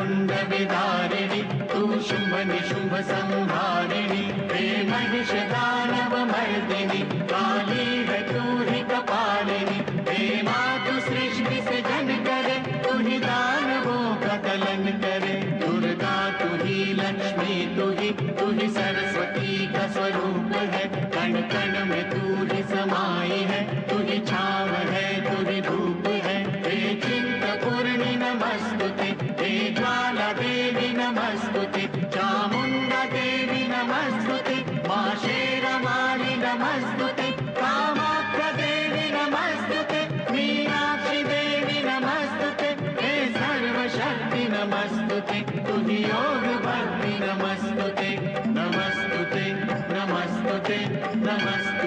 मुंड विदारिणि तू शुंभ निशुंभ संहारिणि हे महिष दानव मर्दिनि काली है तू ही कपालिनी हे मातु सृष्टि से जन करे तू ही दानवों का दलन करे दुर्गा तू ही लक्ष्मी तू ही सरस्वती का स्वरूप है कण कण में तू ही समाई है तू ही छाव है तू ही धूप है हे चिंतपूर्णि नमस्तुते हे ज्वाला देवी नमस्तुते चामुंडा देवी नमस्तुते मां शेरवाली नमस्तुते कामाख्या देवी नमस्तुते मीनाक्षी देवी नमस्तुते हे सर्वशक्ति नमस्तुते तुझी योग भक्ति नमस्तुते नमस्तुते नमस्तुते नमस्तुते